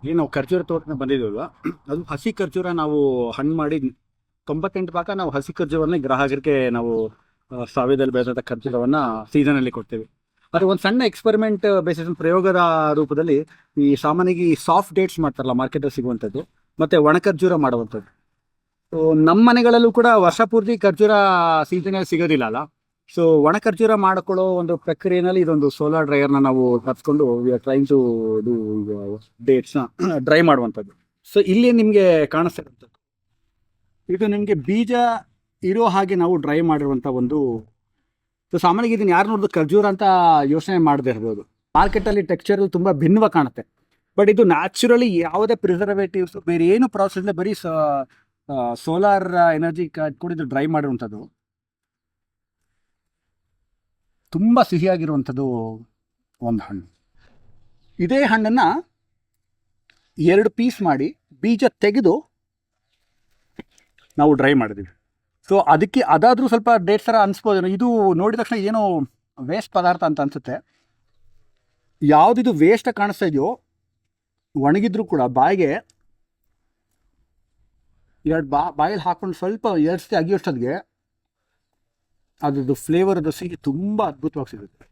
ಏನು ನಾವು ಖರ್ಜೂರ ತೋಟನ ಬಂದಿದ್ದೀವಲ್ವ, ಅದು ಹಸಿ ಖರ್ಜೂರ ನಾವು ಹಣ್ಣು ಮಾಡಿ 98 ಭಾಗ ನಾವು ಹಸಿ ಖರ್ಜೂರವನ್ನೇ ಗ್ರಾಹಕರಿಗೆ ನಾವು ಸಾವಿರದಲ್ಲಿ ಬೆಳೆದಂಥ ಖರ್ಜೂರವನ್ನು ಸೀಸನಲ್ಲಿ ಕೊಡ್ತೀವಿ. ಅದು ಒಂದು ಸಣ್ಣ ಎಕ್ಸ್ಪೆರಿಮೆಂಟ್ ಬೇಸಿಸ್ ಪ್ರಯೋಗದ ರೂಪದಲ್ಲಿ ಈ ಸಾಮಾನ್ಯವಾಗಿ ಈ ಸಾಫ್ಟ್ ಡೇಟ್ಸ್ ಮಾಡ್ತಾರಲ್ಲ ಮಾರ್ಕೆಟಲ್ಲಿ ಸಿಗುವಂಥದ್ದು, ಮತ್ತು ಒಣ ಖರ್ಜೂರ ಮಾಡುವಂಥದ್ದು. ಸೊ ನಮ್ಮ ಮನೆಗಳಲ್ಲೂ ಕೂಡ ವರ್ಷ ಪೂರ್ತಿ ಖರ್ಜೂರ ಸೀಸನಲ್ಲಿ ಸಿಗೋದಿಲ್ಲ ಅಲ್ಲ. ಸೊ ಒಣ ಖರ್ಜೂರ ಮಾಡ್ಕೊಳ್ಳೋ ಒಂದು ಪ್ರಕ್ರಿಯೆಯಲ್ಲಿ ಇದೊಂದು ಸೋಲಾರ್ ಡ್ರೈಯರ್ನ ನಾವು ತರಿಸ್ಕೊಂಡು we are trying to do ಡೇಟ್ಸ್ನ ಡ್ರೈ ಮಾಡುವಂಥದ್ದು. ಸೊ ಇಲ್ಲಿ ನಿಮಗೆ ಕಾಣಿಸ್ತಿರುವಂಥದ್ದು ಇದು ನಿಮಗೆ ಬೀಜ ಇರೋ ಹಾಗೆ ನಾವು ಡ್ರೈ ಮಾಡಿರುವಂಥ ಒಂದು. ಸೊ ಸಾಮಾನ್ಯವಾಗಿ ಇದನ್ನು ಯಾರು ನೋಡಿದ್ರು ಖರ್ಜೂರ ಅಂತ ಯೋಚನೆ ಮಾಡದೇ ಇರ್ಬೋದು. ಮಾರ್ಕೆಟಲ್ಲಿ ಟೆಕ್ಸ್ಚರ್ ತುಂಬ ಭಿನ್ನವಾಗಿ ಕಾಣುತ್ತೆ. ಬಟ್ ಇದು ನ್ಯಾಚುರಲಿ ಯಾವುದೇ ಪ್ರಿಸರ್ವೇಟಿವ್ಸ್ ಬೇರೆ ಏನು ಪ್ರಾಸೆಸ್ ಇಲ್ಲ, ಬರೀ ಸೋಲಾರ್ ಎನರ್ಜಿ ಕೂಡ ಇದು ಡ್ರೈ ಮಾಡಿರುವಂಥದ್ದು. ತುಂಬ ಸಿಹಿಯಾಗಿರುವಂಥದ್ದು ಒಂದು ಹಣ್ಣು. ಇದೇ ಹಣ್ಣನ್ನು 2 ಪೀಸ್ ಮಾಡಿ ಬೀಜ ತೆಗೆದು ನಾವು ಡ್ರೈ ಮಾಡಿದ್ದೀವಿ. ಸೊ ಅದಕ್ಕೆ ಅದಾದರೂ ಸ್ವಲ್ಪ ಡೇಟ್ಸ್ ಥರ ಅನಿಸ್ಬೋದು. ಇದು ನೋಡಿದ ತಕ್ಷಣ ಏನೋ ವೇಸ್ಟ್ ಪದಾರ್ಥ ಅಂತ ಅನಿಸುತ್ತೆ. ಯಾವುದಿದು ವೇಸ್ಟ್ ಕಾಣಿಸ್ತಾ ಇದೆಯೋ ಒಣಗಿದ್ರೂ ಕೂಡ ಬಾಯಿಗೆ ಬಾಯಲ್ಲಿ ಹಾಕ್ಕೊಂಡು ಸ್ವಲ್ಪ 2 ಸತಿ ಅಗಿಯೋಷ್ಟೊತ್ತಿಗೆ ಅದ್ರದ್ದು ಫ್ಲೇವರ್, ಅದು ಸಿಹಿ ತುಂಬ ಅದ್ಭುತವಾಗಿ ಸಿಗುತ್ತೆ.